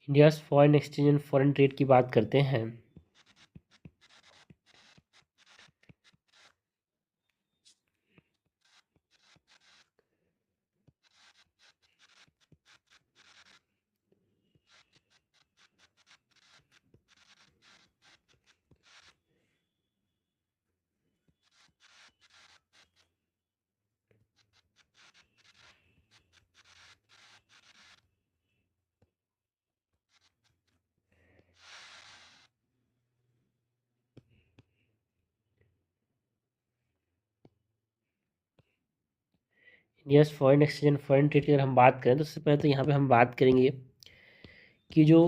India's foreign exchange and foreign trade की बात करते हैं। India's foreign exchange and foreign trade की अगर हम बात करें तो सबसे पहले तो यहाँ पे हम बात करेंगे कि जो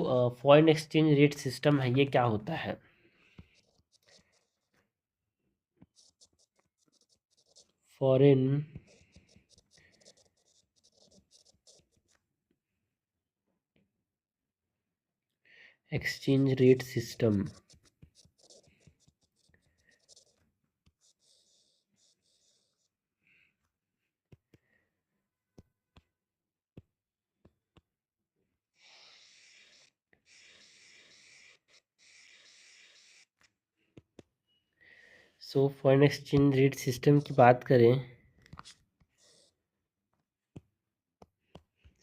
फॉरेन एक्सचेंज रेट सिस्टम है ये क्या होता है। Foreign exchange rate system so foreign exchange rate system की बात करें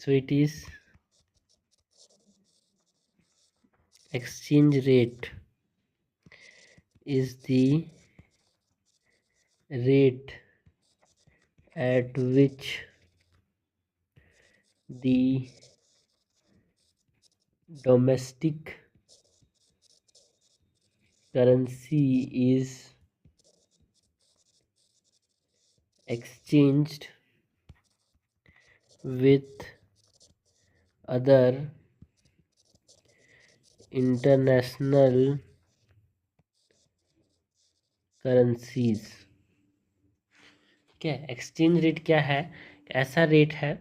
so it is exchange rate is the rate at which the domestic currency is exchanged with other international currencies। क्या exchange rate क्या है? ऐसा रेट है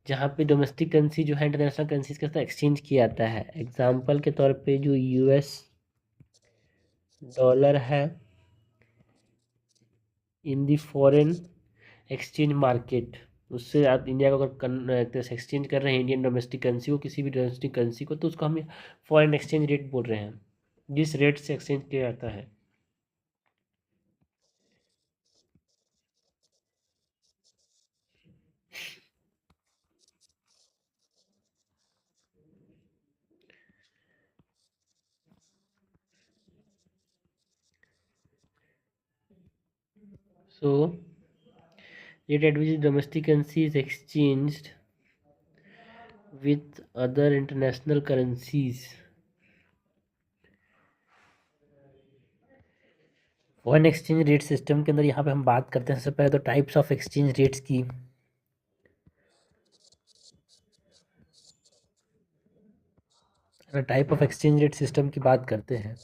जहाँ पे डोमेस्टिक करेंसी जो है इंटरनेशनल करेंसीज के साथ एक्सचेंज किया जाता है। एग्जांपल के तौर पे जो यूएस डॉलर है in the foreign exchange market, उससे आप इंडिया को अगर एक्सचेंज कर रहे हैं इंडियन डोमेस्टिक करेंसी को, किसी भी डोमेस्टिक करेंसी को, तो उसको हम फॉरेन एक्सचेंज रेट बोल रहे हैं, जिस रेट से एक्सचेंज किया जाता है। सो rate at which domestic currency is exchanged with other international currencies। Foreign exchange rate system के अंदर यहाँ पे हम बात करते हैं सबसे पहले तो टाइप्स ऑफ एक्सचेंज रेट्स की। अगर type of exchange rate system की बात करते हैं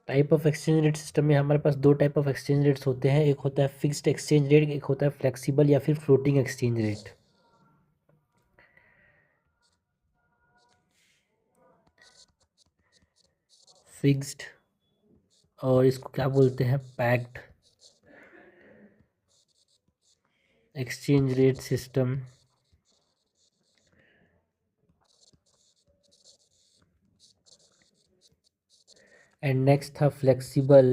type of exchange rate system में हमारे पास दो टाइप ऑफ एक्सचेंज रेट्स होते हैं, एक होता है फिक्स्ड एक्सचेंज रेट, एक होता है फ्लेक्सिबल या फिर फ्लोटिंग एक्सचेंज रेट। फिक्स्ड और इसको क्या बोलते हैं, packed exchange rate system. And next था फ्लेक्सिबल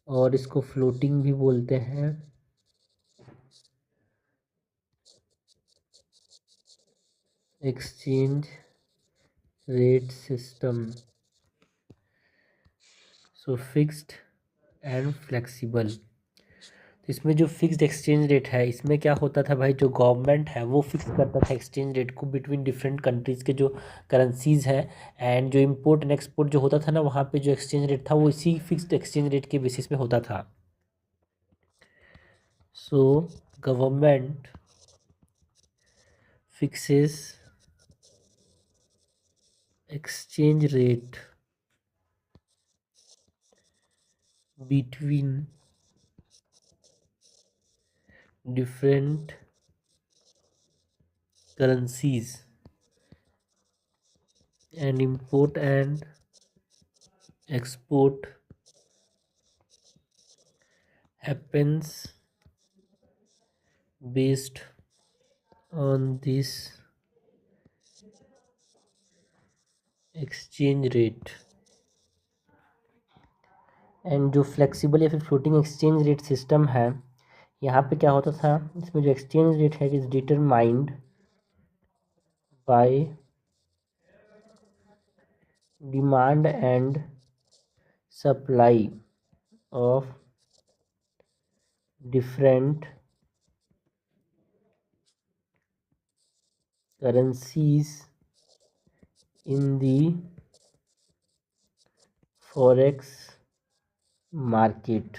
और इसको फ्लोटिंग भी बोलते हैं। Exchange rate system, so fixed and flexible. तो इसमें जो फिक्स्ड एक्सचेंज रेट है इसमें क्या होता था भाई, जो गवर्नमेंट है वो फिक्स करता था एक्सचेंज रेट को बिटवीन डिफरेंट कंट्रीज़ के जो करेंसीज है, एंड जो इम्पोर्ट एंड एक्सपोर्ट जो होता था ना वहाँ पे जो एक्सचेंज रेट था वो इसी फिक्स्ड एक्सचेंज रेट के बेसिस पे होता था। So government fixes exchange rate between different currencies and import and export happens based on this exchange rate। And जो फ्लेक्सिबल या फिर फ्लोटिंग एक्सचेंज रेट सिस्टम है, यहाँ पे क्या होता था, इसमें जो एक्सचेंज रेट है is determined by demand and supply of different currencies in the forex market.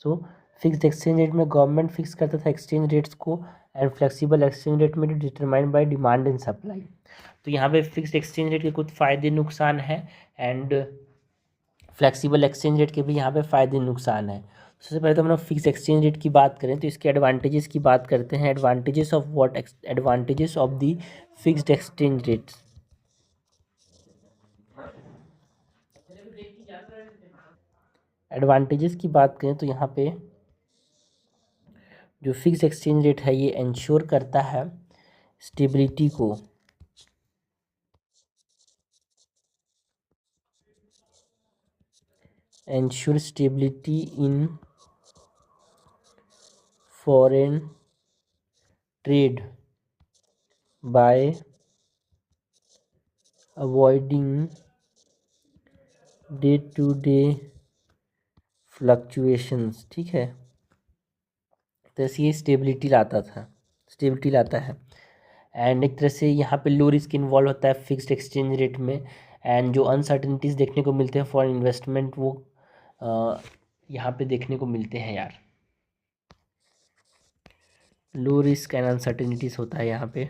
So fixed exchange rate में गवर्नमेंट फिक्स करता था एक्सचेंज रेट्स को, एंड फ्लेक्सिबल एक्सचेंज रेट में determined by demand and supply. तो यहाँ पे fixed exchange rate के कुछ फ़ायदे नुकसान है, एंड फ्लेक्सिबल एक्सचेंज रेट के भी यहाँ पे फ़ायदे नुकसान है। सबसे पहले तो हम लोग फिक्स एक्सचेंज रेट की बात करें तो इसके एडवांटेजेस की बात करते हैं। Advantages of what? Advantages of the fixed exchange rate. Advantages की बात करें तो यहाँ पे जो फिक्स एक्सचेंज रेट है ये इंश्योर करता है स्टेबिलिटी को, ensure stability in foreign trade by avoiding day to day fluctuations. ठीक है, तो ऐसे ये स्टेबिलिटी लाता है। एंड एक तरह से यहाँ पे लो रिस्क इन्वॉल्व होता है फिक्स्ड एक्सचेंज रेट में, एंड जो अनसर्टेनिटीज़ देखने को मिलते हैं फॉर इन्वेस्टमेंट वो यहाँ पे देखने को मिलते हैं यार। लो रिस्क एंड अनसर्टेनिटीज़ होता है यहाँ पे,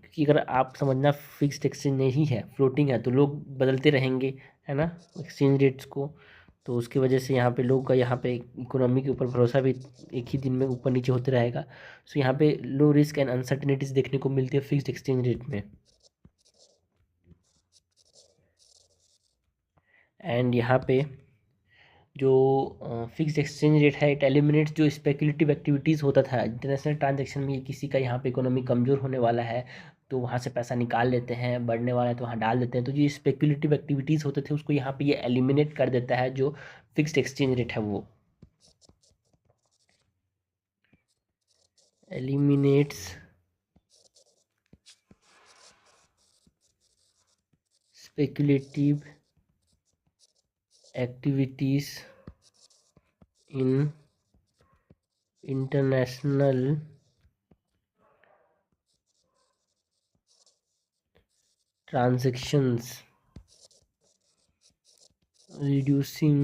क्योंकि अगर आप समझना फिक्स्ड एक्सचेंज नहीं है, फ्लोटिंग है, तो लोग बदलते रहेंगे, है ना, एक्सचेंज रेट्स को। तो उसकी वजह से यहाँ पे लोग का यहाँ पे इकोनॉमी के ऊपर भरोसा भी एक ही दिन में ऊपर नीचे होते रहेगा। सो यहाँ पे लो रिस्क एंड अनसर्टेनिटीज़ देखने को मिलती है फिक्स्ड एक्सचेंज रेट में। एंड यहाँ पे जो फिक्स्ड एक्सचेंज रेट है इट एलिमिनेट्स जो स्पेकुलेटिव एक्टिविटीज़ होता था इंटरनेशनल ट्रांजैक्शन में। किसी का यहाँ पे इकोनॉमी कमज़ोर होने वाला है तो वहाँ से पैसा निकाल लेते हैं, बढ़ने वाला है तो वहाँ डाल देते हैं, तो जो स्पेकुलेटिव एक्टिविटीज़ होते थे उसको यहाँ पे ये एलिमिनेट कर देता है जो फिक्स्ड एक्सचेंज रेट है वो eliminates speculative activities in international transactions, reducing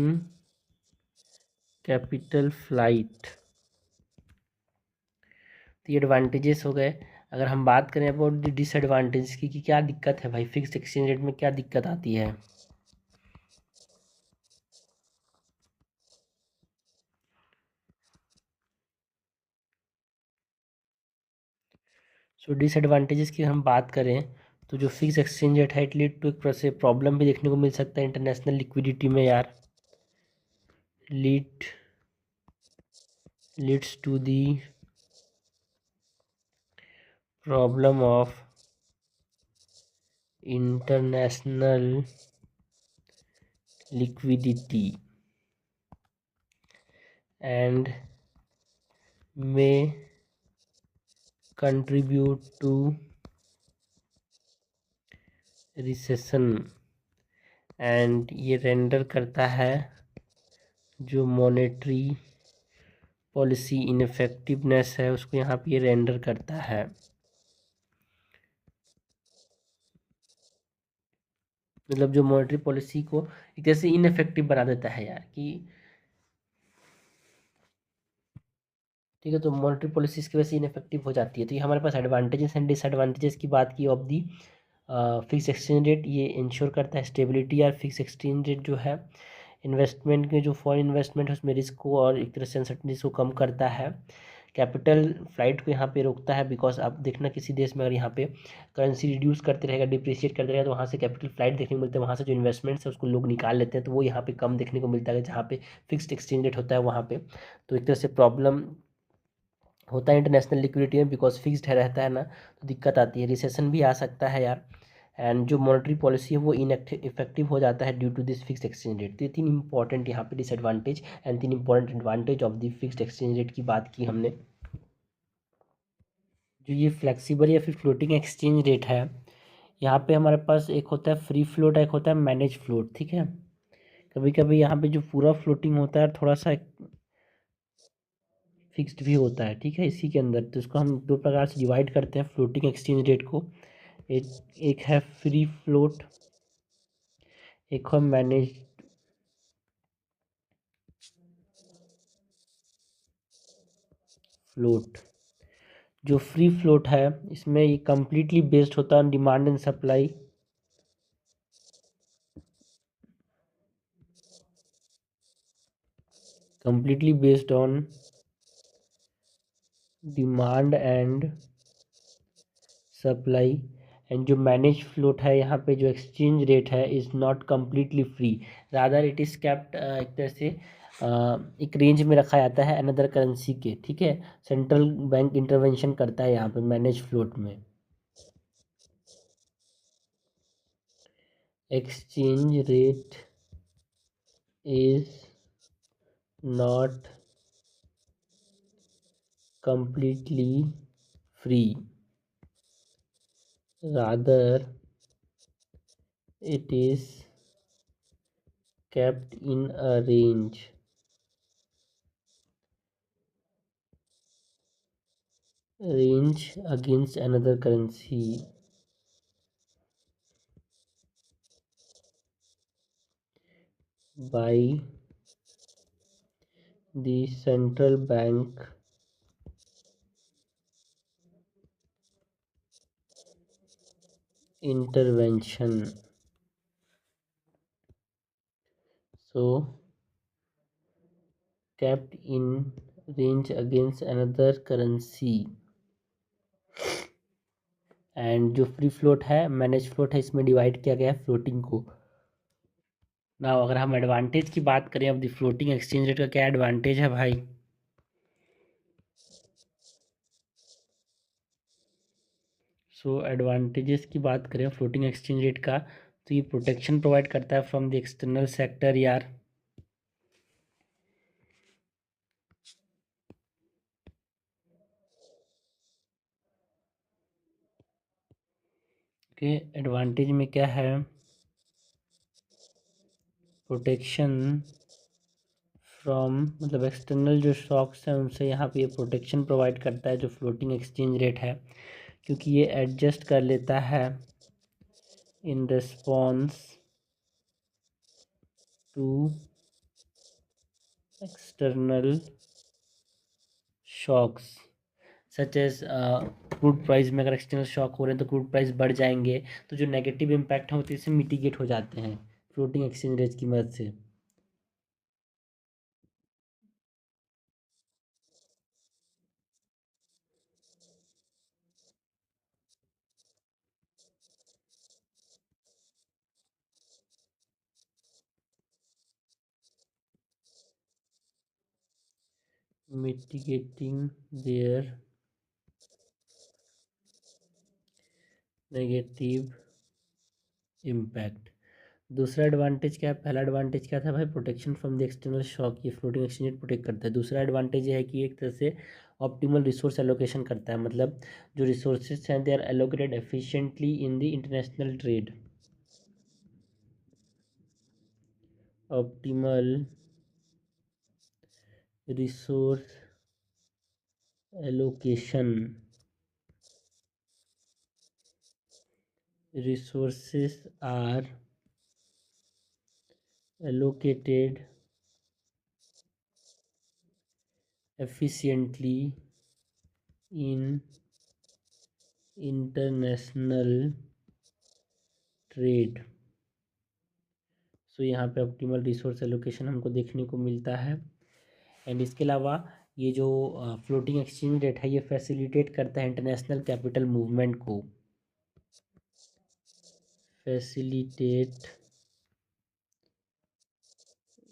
capital flight। तो ये एडवांटेजेस हो गए। अगर हम बात करें अबाउट डिसएडवांटेज की कि क्या दिक्कत है भाई, फिक्स्ड एक्सचेंज रेट में क्या दिक्कत आती है। सो डिसएडवांटेजेस की हम बात करें तो जो फिक्स एक्सचेंज रेट है इट लीड टू एक से प्रॉब्लम भी देखने को मिल सकता है इंटरनेशनल लिक्विडिटी में यार। Leads to the problem of international liquidity and may contribute to recession. And ये रेंडर करता है जो मॉनेटरी पॉलिसी इनफेक्टिवनेस है उसको यहाँ पे ये रेंडर करता है। मतलब जो मॉनेटरी पॉलिसी को एक तरह से इनफेक्टिव बना देता है यार कि ठीक है, तो मॉनेटरी पॉलिसी इसकी वजह से इनफेक्टिव हो जाती है। तो ये हमारे पास एडवांटेजेस एंड डिसएडवांटेजेस की बात की of the fix exchange rate. ये इंश्योर करता है स्टेबिलिटी। यार फिक्स एक्सचेंज रेट जो है इन्वेस्टमेंट के जो फॉरेन इन्वेस्टमेंट है उसमें रिस्क को और एक तरह से अनसर्टेनिटीज को कम करता है। कैपिटल फ्लाइट को यहाँ पे रोकता है, बिकॉज आप देखना किसी देश में अगर यहाँ पे करेंसी रिड्यूस करते रहेगा, डिप्रिशिएट करते रहेगा, तो वहाँ से कैपिटल फ्लाइट देखने को मिलता है, वहाँ से जो इन्वेस्टमेंट्स है उसको लोग निकाल लेते हैं, तो वो यहाँ पे कम देखने को मिलता है जहाँ पे फिक्स्ड एक्सचेंज रेट होता है वहाँ पे। तो एक तरह से प्रॉब्लम होता है इंटरनेशनल लिक्विडिटी में, बिकॉज फिक्स्ड है रहता है ना, तो दिक्कत आती है, रिसेशन भी आ सकता है यार। एंड जो मॉनेटरी पॉलिसी है वो इफेक्टिव हो जाता है due to this fixed exchange rate. तो ये 3 इंपॉर्टेंट यहाँ पे disadvantage and 3 important advantage of the fixed exchange rate की बात की हमने। जो ये फ्लेक्सिबल या फिर फ्लोटिंग एक्सचेंज रेट है, यहाँ पे हमारे पास एक होता है फ्री फ्लोट, एक होता है मैनेज फ्लोट, ठीक है। कभी कभी यहाँ पे जो पूरा फ्लोटिंग होता है थोड़ा सा फिक्स्ड भी होता है, ठीक है, इसी के अंदर। तो इसको हम 2 प्रकार से डिवाइड करते हैं फ्लोटिंग एक्सचेंज रेट को। एक है फ्री फ्लोट, एक है मैनेज फ्लोट। जो फ्री फ्लोट है इसमें ये कम्प्लीटली बेस्ड होता है demand and supply, completely based on demand and supply. And जो मैनेज फ्लोट है यहाँ पे जो एक्सचेंज रेट है is not completely free, rather it is kept एक तरह से एक रेंज में रखा जाता है अनदर करेंसी के, ठीक है। सेंट्रल बैंक इंटरवेंशन करता है यहाँ पे मैनेज फ्लोट में। Exchange rate is not completely free, rather it is kept in a range against another currency by the central bank intervention. So kept in range against another currency। And जो free float है manage float है इसमें divide किया गया है floating को। ना अगर हम एडवांटेज की बात करें अब द फ्लोटिंग एक्सचेंज रेट का क्या एडवांटेज है भाई। सो एडवांटेजेस की बात करें फ्लोटिंग एक्सचेंज रेट का, तो ये प्रोटेक्शन प्रोवाइड करता है फ्रॉम द एक्सटर्नल सेक्टर यार। के एडवांटेज में क्या है, प्रोटेक्शन फ्रॉम मतलब एक्सटर्नल जो शॉक्स हैं उनसे यहाँ पे ये प्रोटेक्शन प्रोवाइड करता है जो फ्लोटिंग एक्सचेंज रेट है, क्योंकि ये एडजस्ट कर लेता है in response to external shocks such as crude price में अगर एक्सटर्नल शॉक हो रहे हैं तो क्रूड प्राइस बढ़ जाएंगे, तो जो नेगेटिव इम्पैक्ट है वो इससे मिटिगेट हो जाते हैं फ्लोटिंग एक्सचेंज रेट की मदद से। mitigating their negative impact. दूसरा एडवांटेज क्या है, पहला एडवांटेज क्या था भाई, protection from the external shock, ये फ्लोटिंग एक्सचेंज रेट प्रोटेक्ट करता है। दूसरा एडवांटेज ये है कि एक तरह से ऑप्टिमल रिसोर्स एलोकेशन करता है, मतलब जो रिसोर्सेज हैं they are allocated efficiently in the international trade. Optimal resource allocation, resources are allocated efficiently in international trade। So यहाँ पे ऑप्टिमल रिसोर्स एलोकेशन हमको देखने को मिलता है। एंड इसके अलावा ये जो फ्लोटिंग एक्सचेंज रेट है ये फैसिलिटेट करता है इंटरनेशनल कैपिटल मूवमेंट को, फैसिलिटेट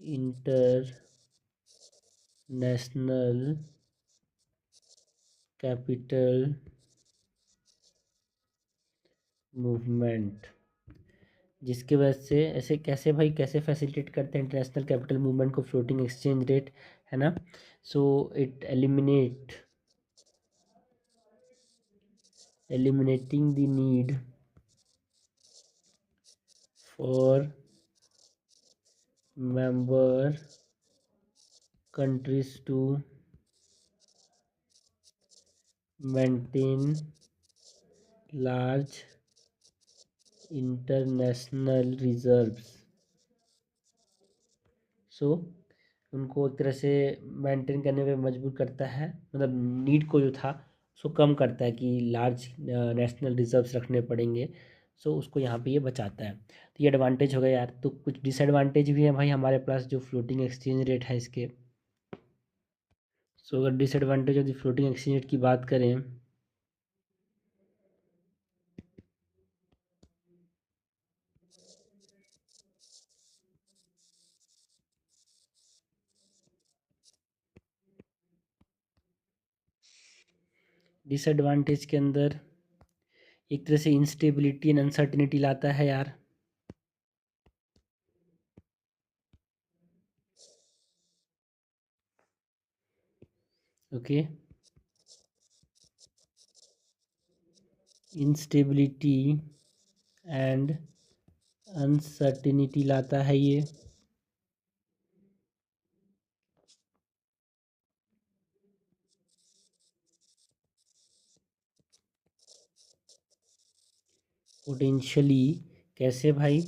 इंटरनेशनल कैपिटल मूवमेंट, जिसके वजह से ऐसे कैसे भाई कैसे फैसिलिटेट करते हैं इंटरनेशनल कैपिटल मूवमेंट को फ्लोटिंग एक्सचेंज रेट, है ना। So it eliminating the need for member countries to maintain large international reserves. सो उनको एक तरह से मेंटेन करने पे मजबूर करता है, मतलब नीड को जो था उसको कम करता है कि लार्ज नेशनल रिजर्व्स रखने पड़ेंगे। सो उसको यहाँ पे ये बचाता है। तो ये एडवांटेज हो गया यार। तो कुछ डिसएडवांटेज भी है भाई हमारे पास जो फ्लोटिंग एक्सचेंज रेट है इसके। सो अगर disadvantage of the floating exchange rate की बात करें, डिसएडवांटेज के अंदर एक तरह से इंस्टेबिलिटी एंड अनसर्टिनिटी लाता है यार। ओके, इंस्टेबिलिटी एंड अनसर्टिनिटी लाता है ये। पोटेंशियली कैसे भाई,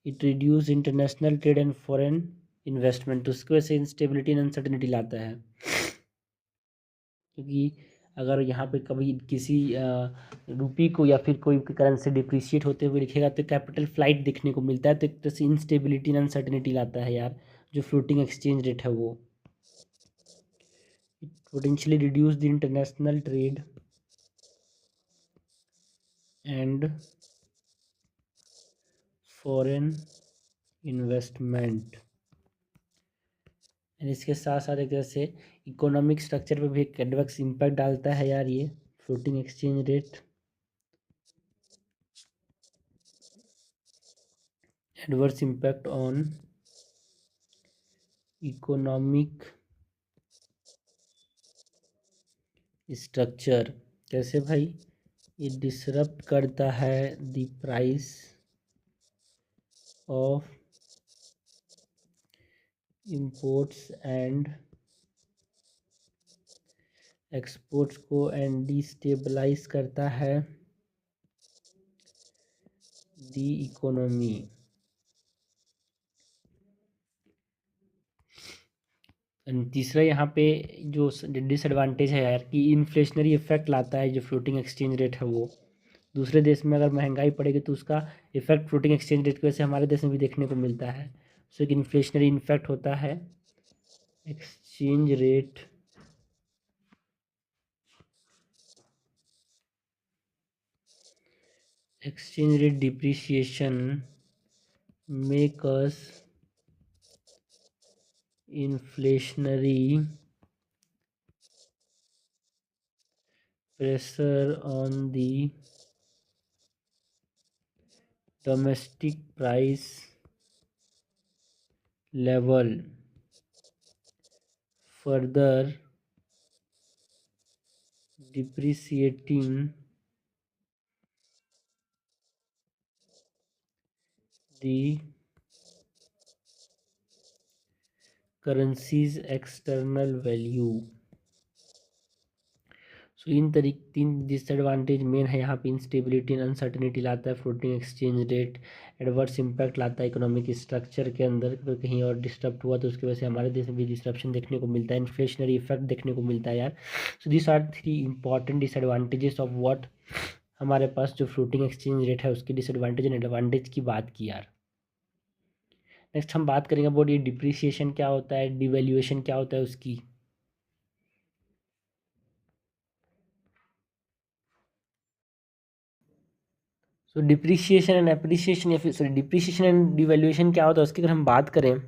it reduce international trade and foreign investment, तो उसकी वजह से इंस्टेबिलिटी एंड अनसर्टिनिटी लाता है। क्योंकि अगर यहाँ पे कभी किसी रुपी को या फिर कोई करेंसी डिप्रिशिएट होते हुए दिखेगा तो कैपिटल फ्लाइट देखने को मिलता है, तो एक तरह से इंस्टेबिलिटी एंड अनसर्टिनिटी लाता है यार जो फ्लोटिंग एक्सचेंज रेट है वो। It potentially reduce the international trade and foreign investment, and इसके साथ साथ एक तरह से इकोनॉमिक स्ट्रक्चर पे भी एक एडवर्स इम्पैक्ट डालता है यार ये floating exchange rate. Adverse impact on economic structure कैसे भाई, ये डिसरप्ट करता है the price of imports and exports को एंड डिस्टेबलाइज करता है द इकोनॉमी। तीसरा यहाँ पे जो डिसएडवांटेज है यार कि इन्फ्लेशनरी इफेक्ट लाता है जो फ्लोटिंग एक्सचेंज रेट है वो। दूसरे देश में अगर महंगाई पड़ेगी तो उसका इफेक्ट फ्लोटिंग एक्सचेंज रेट की वजह से हमारे देश में भी देखने को मिलता है। सो एक इन्फ्लेशनरी इफेक्ट होता है exchange rate depreciation make us inflationary pressure on the domestic price level, further depreciating the currency's external value। सो इन तीन डिसएडवांटेज मेन है यहाँ पे। इंस्टेबिलिटी एंड अनसर्टिनिटी लाता है floating exchange rate, adverse impact लाता है इकोनॉमिक स्ट्रक्चर के अंदर, अगर कहीं और डिस्टर्ब हुआ तो उसकी वजह से हमारे देश में भी डिस्ट्रप्शन देखने को मिलता है, इन्फ्लेशनरी इफेक्ट देखने को मिलता है यार। So this are three important disadvantages of what, हमारे पास जो फ्लोटिंग एक्सचेंज रेट है उसकी डिसएडवांटेज एंड एडवांटेज की बात की यार। नेक्स्ट हम बात करेंगे अबाउट ये डिप्रिसिएशन क्या होता है, डिवैल्यूएशन क्या होता है उसकी। सो डिप्रिसिएशन एंड एप्रिसिएशन या फिर सॉरी डिप्रिसिएशन एंड डिवैल्यूएशन क्या होता है उसकी अगर हम बात करें,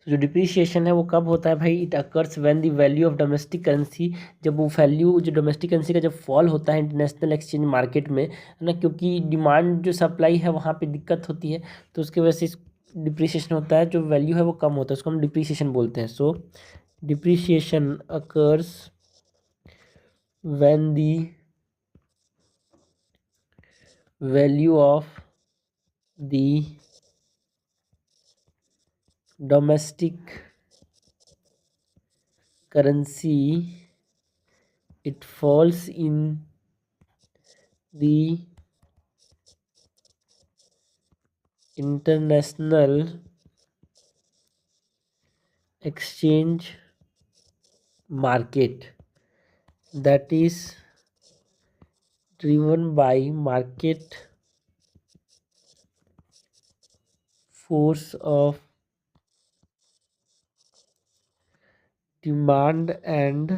तो जो डिप्रिसिएशन है वो कब होता है भाई? It occurs when the value of domestic currency, जब वो वैल्यू जो डोमेस्टिक करेंसी का जब फॉल होता है इंटरनेशनल एक्सचेंज मार्केट में, है ना, क्योंकि डिमांड जो सप्लाई है वहाँ पे दिक्कत होती है, तो उसकी वजह से डिप्रिसिएशन होता है, जो वैल्यू है वो कम होता है, उसको हम डिप्रिसिएशन बोलते हैं। So depreciation occurs when the value of the domestic currency it falls in the international exchange market, that is driven by market force of demand and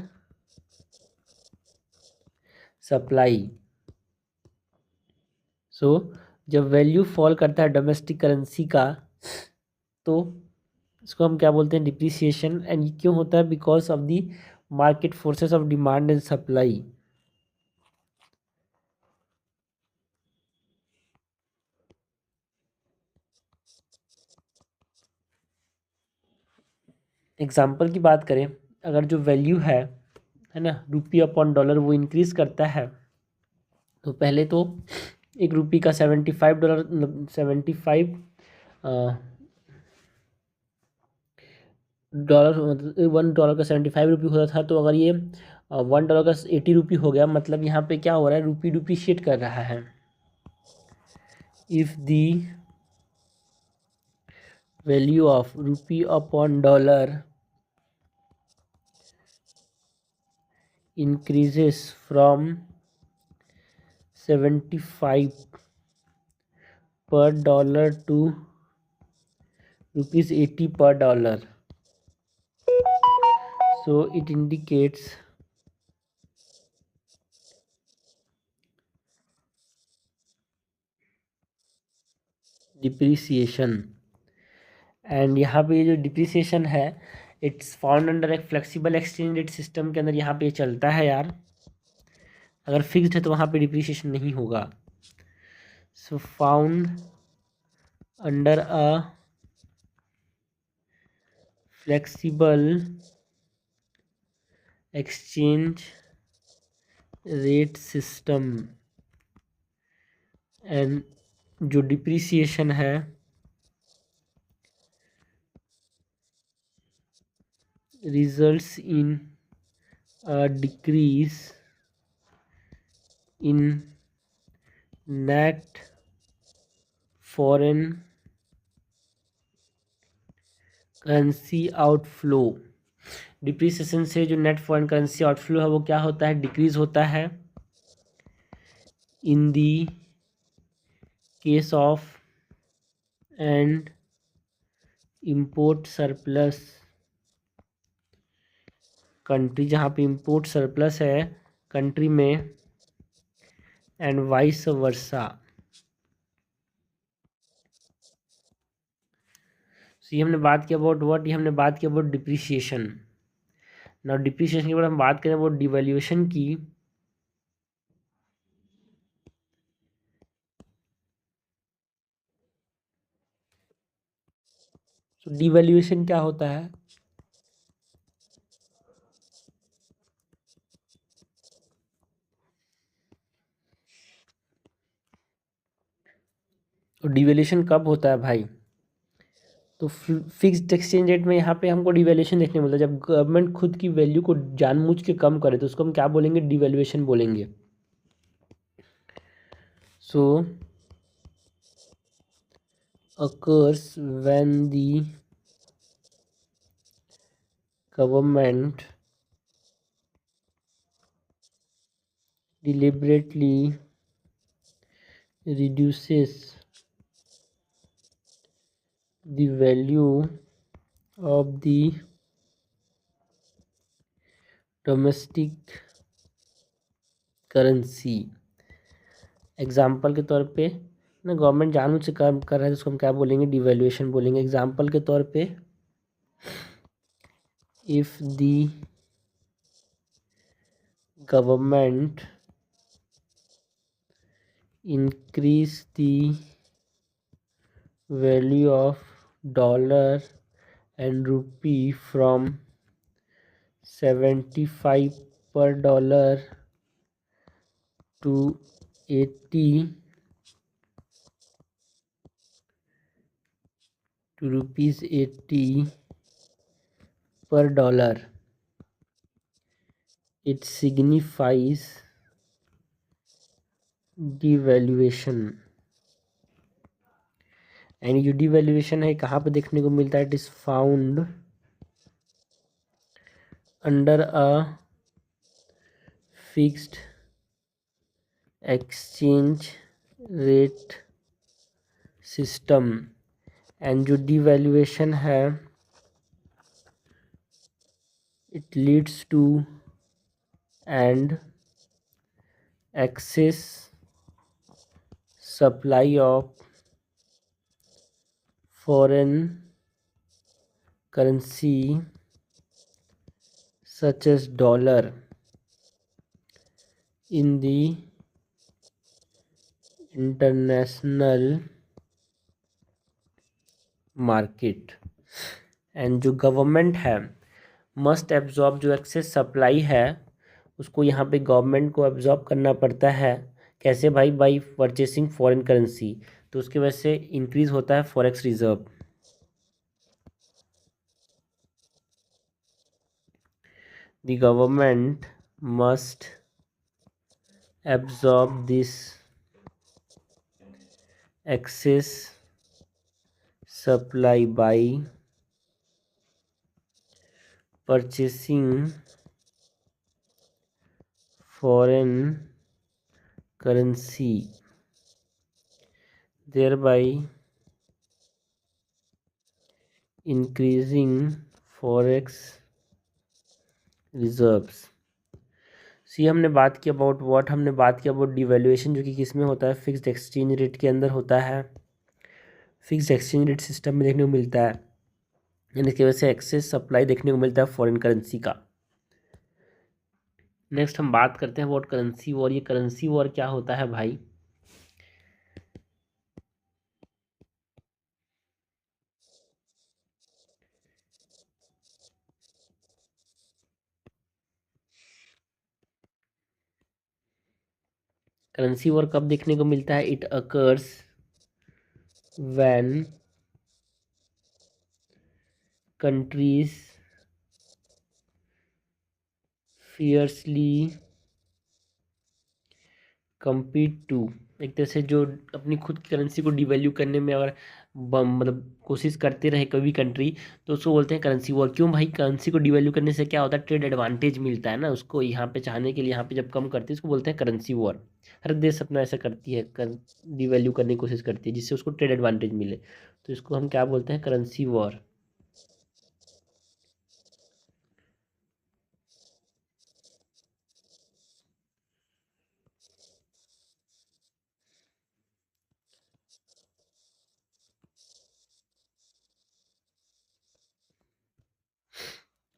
supply। सो जब वैल्यू फॉल करता है डोमेस्टिक करेंसी का, तो इसको हम क्या बोलते हैं? डिप्रिसिएशन। एंड ये क्यों होता है? Because of the market forces of demand and supply. Example की बात करें, अगर जो वैल्यू है ना, रुपी अपॉन डॉलर, वो इंक्रीज करता है, तो पहले तो एक रुपी का $75, 75 डॉलर, मतलब $1 का 75 रुपी होता था। तो अगर ये $1 का 80 रुपी हो गया, मतलब यहाँ पे क्या हो रहा है? रुपी डिप्रिशिएट कर रहा है। If the value of rupee upon dollar increases from 75 per dollar to rupees 80 per dollar, so it indicates depreciation. And यहाँ पे जो डिप्रिसिएशन है, इट्स फाउंड अंडर एक फ्लेक्सिबल एक्सचेंज रेट सिस्टम के अंदर यहाँ पे चलता है यार। अगर फिक्स्ड है तो वहाँ पे डिप्रिसिएशन नहीं होगा। So found under a flexible exchange rate system, and जो डिप्रिसिएशन है results in a decrease in net foreign currency outflow। Depreciation से जो नेट फॉरेन करेंसी आउटफ्लो है वो क्या होता है? डिक्रीज होता है। In the case of and import surplus country, जहाँ पे इम्पोर्ट सरप्लस है कंट्री में, एंड वाइस वर्सा। ये हमने बात की अबाउट व्हाट? ये हमने बात की अबाउट डिप्रिसिएशन। नाउ डिप्रिसिएशन के बाद हम बात करें अबाउट डिवैल्यूएशन की। तो डिवैल्यूएशन क्या होता है? तो डिवैल्यूएशन कब होता है भाई? तो फिक्स्ड एक्सचेंज रेट में यहाँ पे हमको डिवैल्यूएशन देखने मिलता है जब गवर्नमेंट खुद की वैल्यू को जानबूझ के कम करे, तो उसको हम क्या बोलेंगे? डिवैल्यूएशन बोलेंगे। सो occurs when the government deliberately reduces the value of the domestic currency. Example के तौर पे ना, गवर्नमेंट जानबूझ से काम कर रहा है तो उसको हम क्या बोलेंगे, डिवैल्यूएशन बोलेंगे। एग्जाम्पल के तौर पे, if the government increase the value of dollar and rupee from 75 per dollar to 80 to rupees 80 per dollar, it signifies devaluation। And जो डिवैल्यूएशन है कहाँ पे देखने को मिलता है, it is found under a fixed exchange rate system. And जो devaluation है it leads to and excess supply of foreign currency such as dollar in the international market। And जो गवर्नमेंट है मस्ट एब्जॉर्ब, जो excess supply है उसको यहाँ पे government को एब्जॉर्ब करना पड़ता है। कैसे भाई, बाई परचेसिंग फॉरेन करेंसी। तो उसकी वजह से इंक्रीज होता है forex reserve. The government must absorb this excess supply by purchasing foreign currency, thereby increasing forex reserves। सी हमने बात की अबाउट व्हाट, हमने बात की अबाउट डिवैल्यूएशन, जो कि किस में होता है, फिक्स्ड एक्सचेंज रेट के अंदर होता है। फिक्स्ड एक्सचेंज रेट सिस्टम में देखने को मिलता है, यानी इसकी वजह से एक्सेस सप्लाई देखने को मिलता है फॉरेन करेंसी का। नेक्स्ट हम बात करते हैं अबाउट करेंसी वॉर। ये करेंसी वॉर क्या होता है भाई, करेंसी वॉर कब देखने को मिलता है, it occurs when countries fiercely compete to, एक तरह से जो अपनी खुद की करेंसी को डिवैल्यू करने में अगर मतलब कोशिश करते रहे कभी कंट्री, तो उसको बोलते हैं करेंसी वॉर। क्यों भाई, करेंसी को डिवैल्यू करने से क्या होता है, ट्रेड एडवांटेज मिलता है ना उसको, यहाँ पे चाहने के लिए यहाँ पे जब कम करती है उसको बोलते हैं करेंसी वॉर। हर देश अपना ऐसा करती है, डिवैल्यू करने की कोशिश करती है जिससे उसको ट्रेड एडवांटेज मिले, तो इसको हम क्या बोलते हैं, currency war.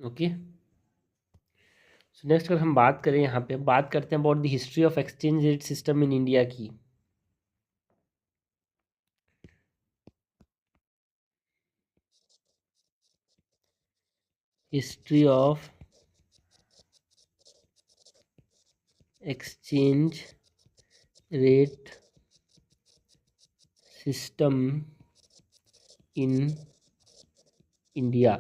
Okay, so next अगर हम बात करें, यहाँ पे बात करते हैं about the history of exchange rate system in India की। History of exchange rate system in India.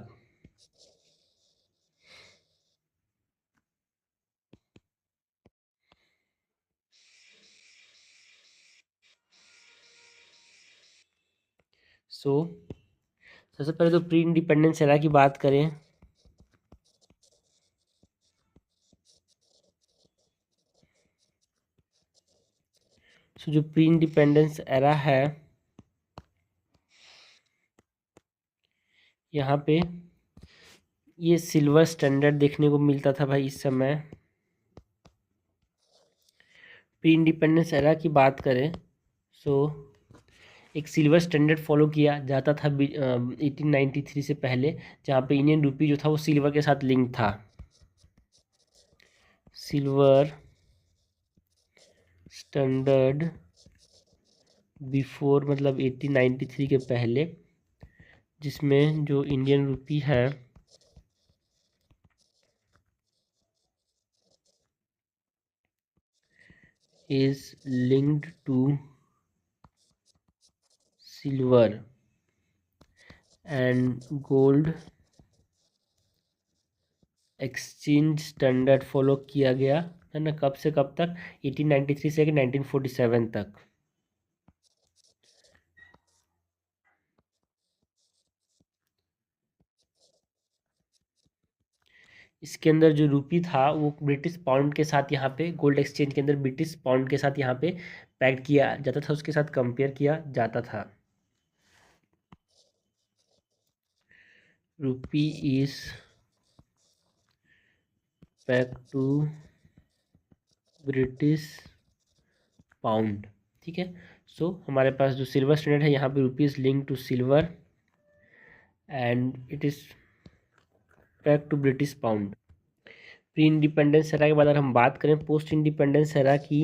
So सबसे पहले तो प्री इंडिपेंडेंस एरा की बात करें, सो जो प्री इंडिपेंडेंस एरा है यहाँ पे ये सिल्वर स्टैंडर्ड देखने को मिलता था भाई इस समय। प्री इंडिपेंडेंस एरा की बात करें सो एक सिल्वर स्टैंडर्ड फॉलो किया जाता था 1893 से पहले, जहाँ पे इंडियन रुपी जो था वो सिल्वर के साथ लिंक था। सिल्वर स्टैंडर्ड बिफोर मतलब 1893 के पहले, जिसमें जो इंडियन रुपी है is linked to silver and gold exchange standard follow किया गया है ना। कब से कब तक? 1893 से 1947 तक। इसके अंदर जो रुपी था वो ब्रिटिश पाउंड के साथ यहाँ पे गोल्ड एक्सचेंज के अंदर ब्रिटिश पाउंड के साथ यहाँ पे पैक्ट किया जाता था, उसके साथ कंपेयर किया जाता था। Rupee is pegged to British pound, ठीक है। सो हमारे पास जो सिल्वर स्टैंडर्ड है यहाँ पे rupees linked to silver and it is pegged to British pound. Pre independence era के बाद अगर हम बात करें पोस्ट इंडिपेंडेंस एरा की,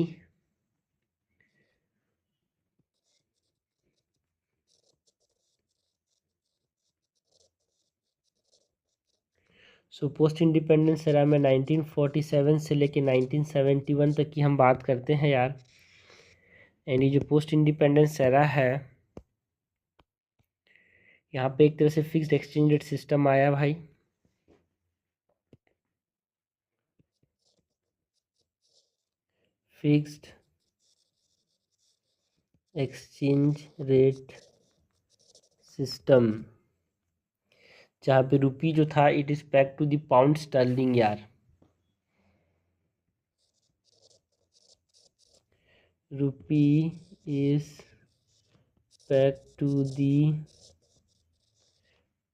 सो पोस्ट इंडिपेंडेंस एरा में 1947 से लेके 1971 तक की हम बात करते हैं यार। एंड ये जो पोस्ट इंडिपेंडेंस एरा है यहाँ पे एक तरह से फिक्स्ड एक्सचेंज रेट सिस्टम आया भाई। फिक्स्ड एक्सचेंज रेट सिस्टम, जहाँ पे रुपी जो था it is pegged to the pound sterling यार। Rupee is pegged to the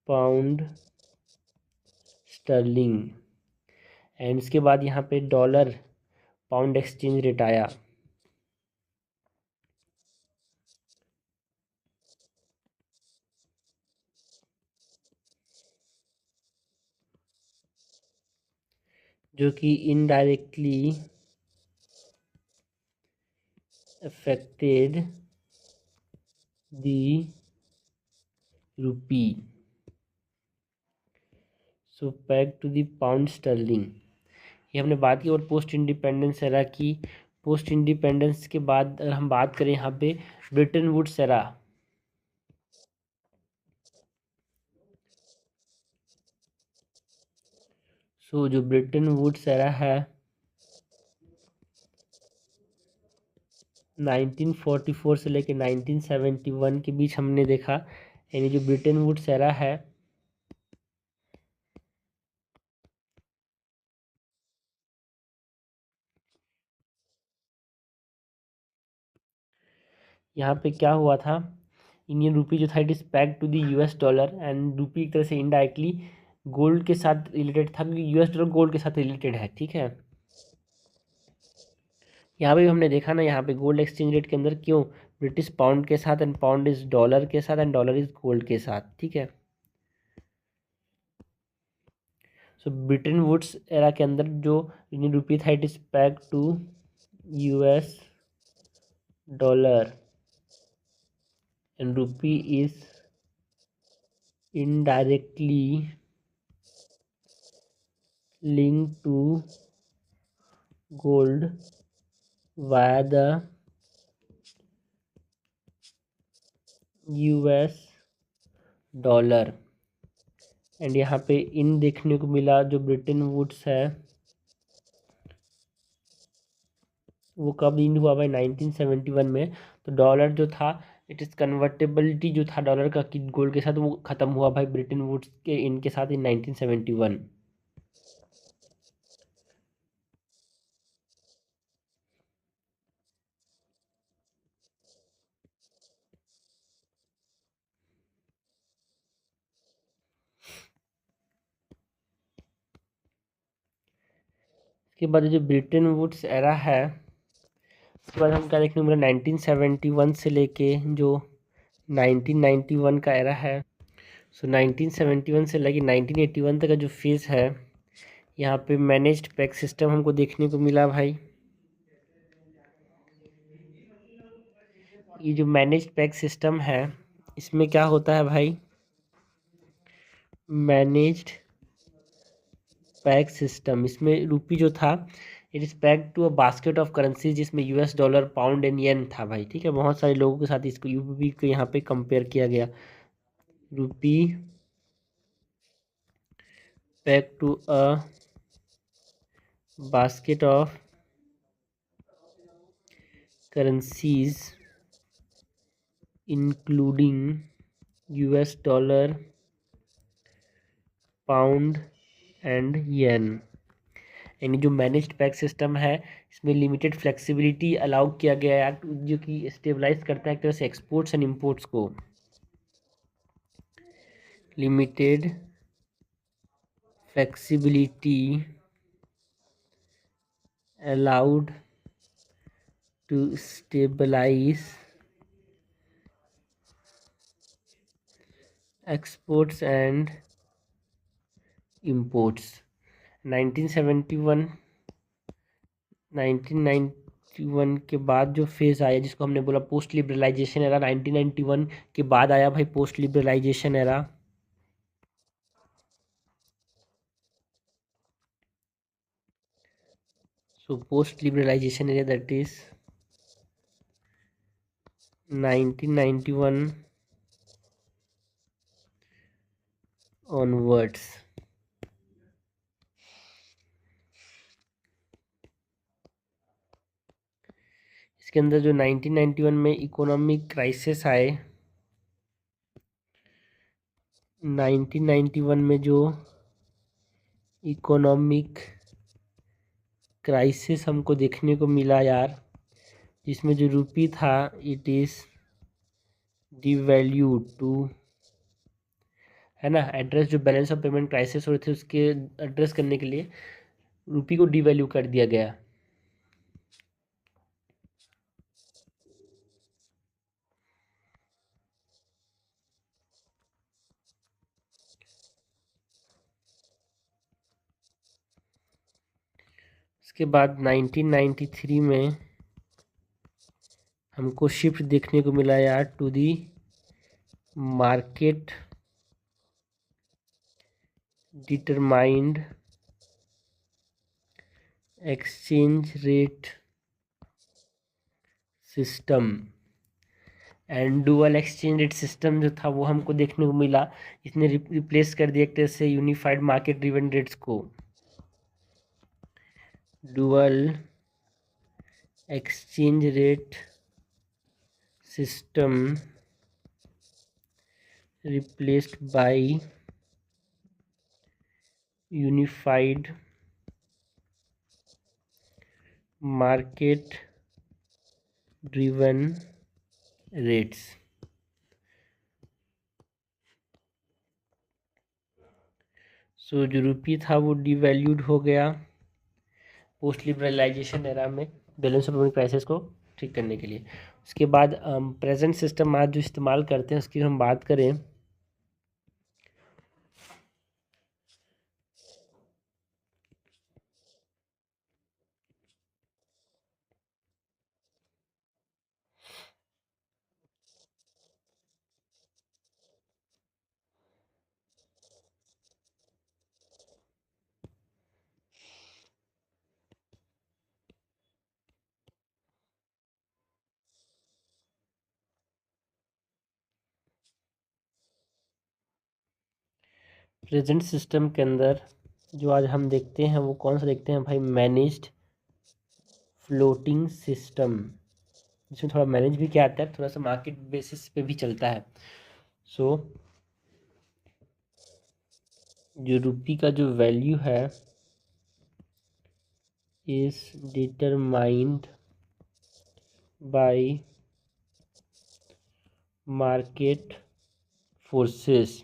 pound sterling and इसके बाद यहाँ पे डॉलर पाउंड एक्सचेंज रेट आया। जो कि indirectly affected the rupee, so pegged to the pound sterling, ये हमने बात की। और पोस्ट इंडिपेंडेंस एरा की, पोस्ट इंडिपेंडेंस के बाद अगर हम बात करें यहाँ पे ब्रिटेन वुड्स एरा, सो जो ब्रिटेन वुड्स एरा है 1944 से लेके 1971 के बीच हमने देखा। यानी जो ब्रिटेन वुड्स एरा है यहाँ पे क्या हुआ था, इंडियन रुपी जो था it is pegged to the US dollar and rupee एक तरह से इनडायरेक्टली गोल्ड के साथ रिलेटेड था, क्योंकि यूएस डॉलर गोल्ड के साथ रिलेटेड है, ठीक है। यहाँ पे भी हमने देखा ना, यहाँ पे गोल्ड एक्सचेंज रेट के अंदर क्यों ब्रिटिश पाउंड के साथ एंड पाउंड इज डॉलर के साथ एंड डॉलर इज गोल्ड के साथ, ठीक है। सो ब्रिटेन वुड्स एरा के अंदर जो इंडियन रुपी था it is pegged to US dollar and rupee is indirectly linked to gold via the US dollar. एंड यहाँ पे इन देखने को मिला जो ब्रिटेन वुड्स है वो कब इन हुआ भाई 1971 में। तो डॉलर जो था इट इज़ कन्वर्टेबिलिटी जो था डॉलर का गोल्ड के साथ, वो ख़त्म हुआ भाई ब्रिटेन वुड्स के इनके साथ इन 1971। इसके बाद जो ब्रिटेन वुड्स एरा है, उसके बाद हम क्या देखने को मिला 1971 से लेके जो 1991 का एरा है। सो 1971 से लेके 1981 तक का जो फेज़ है, यहाँ पे मैनेज्ड पैक सिस्टम हमको देखने को मिला भाई। ये जो मैनेज्ड पैक सिस्टम है, इसमें क्या होता है भाई, मैनेज्ड पैक सिस्टम, इसमें रूपी जो था it is pegged to a basket of currency, जिसमें US dollar, pound and yen था भाई। ठीक है, बहुत सारे लोगों के साथ इसको यूपी को यहाँ पे कंपेयर किया गया। Rupee peg to a basket of currencies including US dollar, pound and yen. यानी जो मैनेज्ड पैक सिस्टम है, इसमें लिमिटेड फ्लेक्सिबिलिटी अलाउ किया गया है, जो कि स्टेबलाइज करता है एक तरह से एक्सपोर्ट्स एंड इम्पोर्ट्स को। Limited flexibility allowed to stabilize exports and imports। 1971 1991 के बाद जो फेज़ आया, जिसको हमने बोला पोस्ट लिबरलाइजेशन एरा, 1991 के बाद आया भाई post liberalisation era. So post liberalisation era that is 1991 onwards. इसके अंदर जो 1991 में इकोनॉमिक क्राइसिस आए, 1991 में जो इकोनॉमिक क्राइसिस हमको देखने को मिला यार, जिसमें जो रूपी था इट इज़ डिवैल्यूड टू, है ना, एड्रेस जो बैलेंस ऑफ पेमेंट क्राइसिस हो रहे थे उसके एड्रेस करने के लिए रूपी को डिवैल्यू कर दिया गया। उसके बाद 1993 में हमको शिफ्ट देखने को मिला यार to the market determined exchange rate system and dual exchange rate system जो था वो हमको देखने को मिला। इसने रिप्लेस कर दिया एक तरह से यूनिफाइड मार्केट ड्रिवन रेट्स को। Dual exchange rate system replaced by unified market driven rates। सो जो रूपी था वो डिवैल्यूड हो गया पोस्ट लिबरलाइजेशन एरा में बैलेंस ऑफ पेमेंट क्राइसिस को ठीक करने के लिए। उसके बाद प्रेजेंट सिस्टम आज जो इस्तेमाल करते हैं उसकी हम बात करें, प्रेजेंट सिस्टम के अंदर जो आज हम देखते हैं वो कौन सा देखते हैं भाई, मैनेज्ड फ्लोटिंग सिस्टम। जिसमें थोड़ा मैनेज भी किया आता है, थोड़ा सा मार्केट बेसिस पे भी चलता है। सो जो रुपी का जो वैल्यू है is determined by market forces,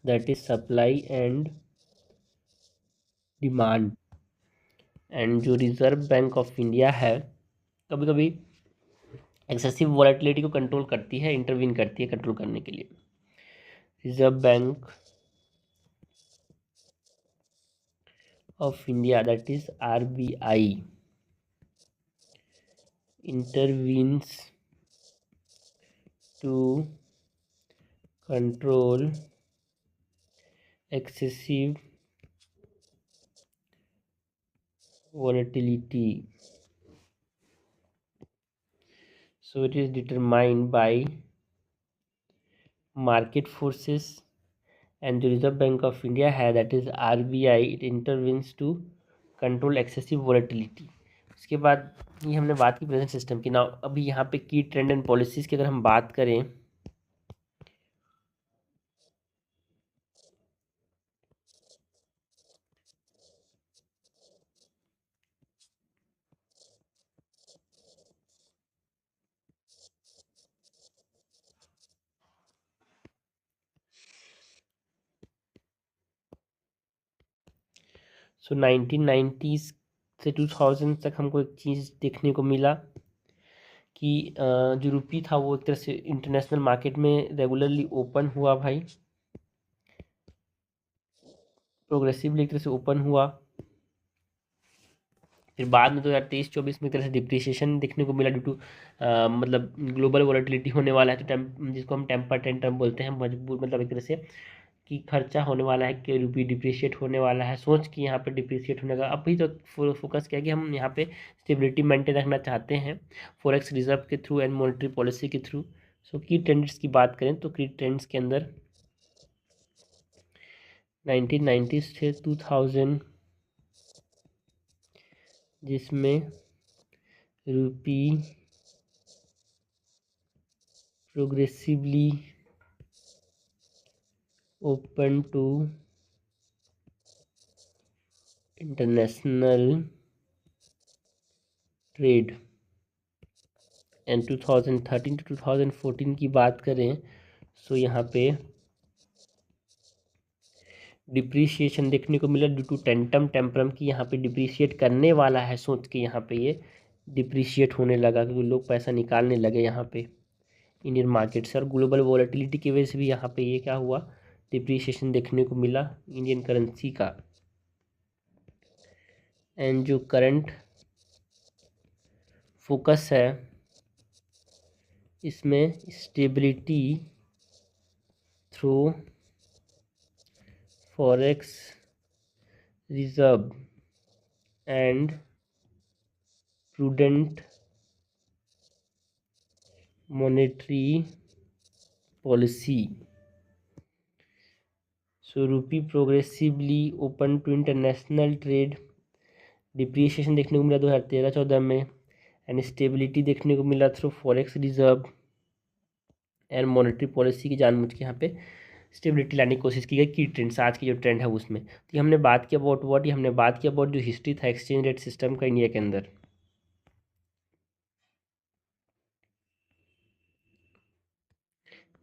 that is supply and demand. And जो रिजर्व बैंक ऑफ इंडिया है कभी कभी एक्सेसिव वॉलेटिलिटी को कंट्रोल करती है, इंटरवीन करती है कंट्रोल करने के लिए। Reserve bank of India that is RBI intervenes to control excessive volatility. So it is determined by market forces, and the Reserve Bank of India है that is RBI, it intervenes to control excessive volatility. उसके बाद ये हमने बात की present system की ना। अभी यहाँ पे की ट्रेंड एंड पॉलिसीज़ की अगर हम बात करें सो 1990s से 2000 तक हमको एक चीज़ देखने को मिला कि जो रुपी था वो एक तरह से इंटरनेशनल मार्केट में रेगुलरली ओपन हुआ भाई, प्रोग्रेसिवली एक तरह से ओपन हुआ। फिर बाद में 2023-24 में एक तरह से डिप्रिसिएशन देखने को मिला ड्यू टू मतलब ग्लोबल वॉलेटिलिटी होने वाला है, तो जिसको हम टेम्पर टेंट्रम बोलते हैं, मजबूर मतलब एक तरह से कि खर्चा होने वाला है कि रुपी डिप्रिशिएट होने वाला है, सोच कि यहाँ पे डिप्रिशिएट होने का। अभी तो फोकस क्या है कि हम यहाँ पे स्टेबिलिटी मेंटेन रखना चाहते हैं फॉरेक्स रिजर्व के थ्रू एंड मॉनेटरी पॉलिसी के थ्रू। सो की ट्रेंड्स की बात करें तो की ट्रेंड्स के अंदर 1990 से 2000 जिसमें rupee progressively open to international trade. And 2013 to 2014 की बात करें सो यहाँ पे डिप्रिसिएशन देखने को मिला ड्यू टू टेंटम टेम्परम की यहाँ पे डिप्रिशिएट करने वाला है, सोच के यहाँ पे ये डिप्रिशिएट होने लगा क्योंकि लोग पैसा निकालने लगे यहाँ पे इंडियन मार्केट से, और ग्लोबल वॉलेटिलिटी की वजह से भी यहाँ पे ये क्या हुआ डिप्रिसिएशन देखने को मिला इंडियन करेंसी का। एंड जो करंट फोकस है इसमें stability through forex reserve and prudent monetary policy. So rupee progressively open to international trade, depreciation देखने को मिला 2013-14 में, एंड स्टेबिलिटी देखने को मिला through forex reserve and monetary policy की जानबूझ के यहाँ पे स्टेबिलिटी लाने की कोशिश की गई की ट्रेंड्स आज की जो ट्रेंड है उसमें। तो ये हमने बात किया अबाउट व्हाट, ये हमने बात किया अबाउट जो हिस्ट्री था एक्सचेंज रेट सिस्टम का इंडिया के अंदर।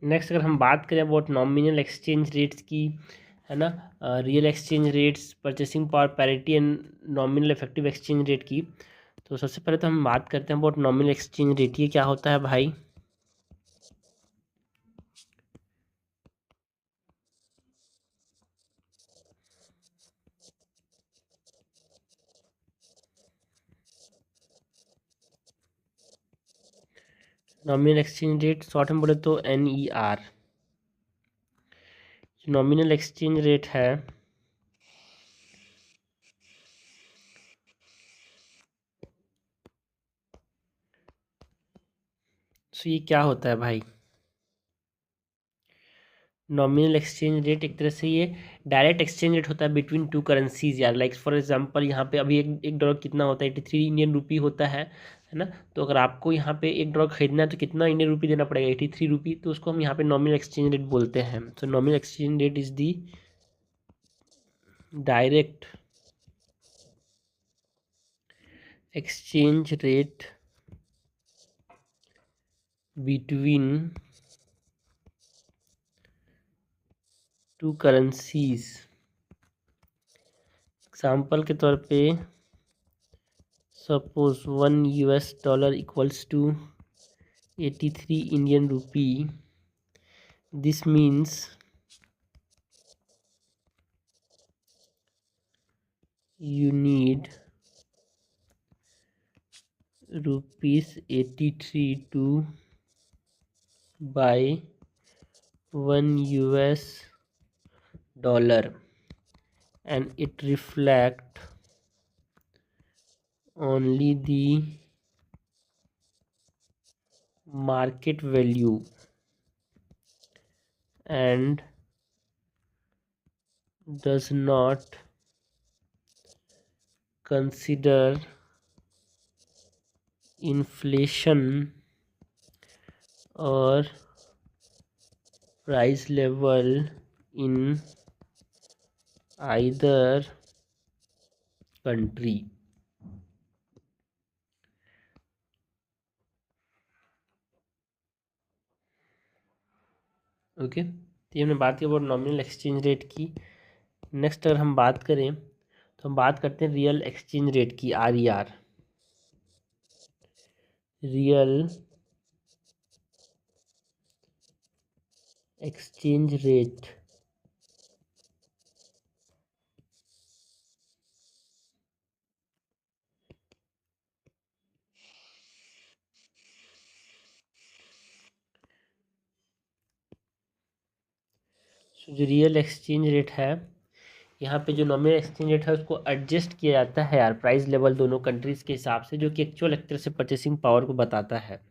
नेक्स्ट अगर हम बात करें अबाउट नॉमिनल एक्सचेंज रेट्स की, है ना, real exchange rates, purchasing power parity and nominal effective exchange rate की, तो सबसे पहले तो हम बात करते हैं अबाउट नॉमिनल एक्सचेंज रेट। ये क्या होता है भाई? नॉमिनल एक्सचेंज रेट शॉर्ट में बोले तो NER। नॉमिनल एक्सचेंज रेट है तो ये क्या होता है भाई? नॉमिनल एक्सचेंज रेट एक तरह से ये डायरेक्ट एक्सचेंज रेट होता है बिटवीन टू करेंसीज यार। लाइक फॉर एग्जांपल यहाँ पे अभी एक डॉलर कितना होता है? 83 इंडियन रुपी होता है है ना। तो अगर आपको यहाँ पे $1 खरीदना है तो कितना इंडियन रुपी देना पड़ेगा, 83 रुपी। तो उसको हम यहाँ पे नॉमिनल एक्सचेंज रेट बोलते हैं। तो nominal exchange rate is the direct exchange rate between two currencies. Example के तौर पे suppose $1 equals to 83 Indian rupee. This means you need ₹83 to buy $1, and it reflect only the market value and does not consider inflation or price level in either country. Okay, तो हमने बात की about nominal exchange rate की। Next अगर हम बात करें तो हम बात करते हैं रियल एक्सचेंज रेट की, RER, रियल एक्सचेंज रेट। जो रियल एक्सचेंज रेट है, यहाँ पे जो नॉमिनल एक्सचेंज रेट है उसको एडजस्ट किया जाता है यार प्राइस लेवल दोनों कंट्रीज के हिसाब से, जो कि एक्चुअल एक तरह से परचेसिंग पावर को बताता है।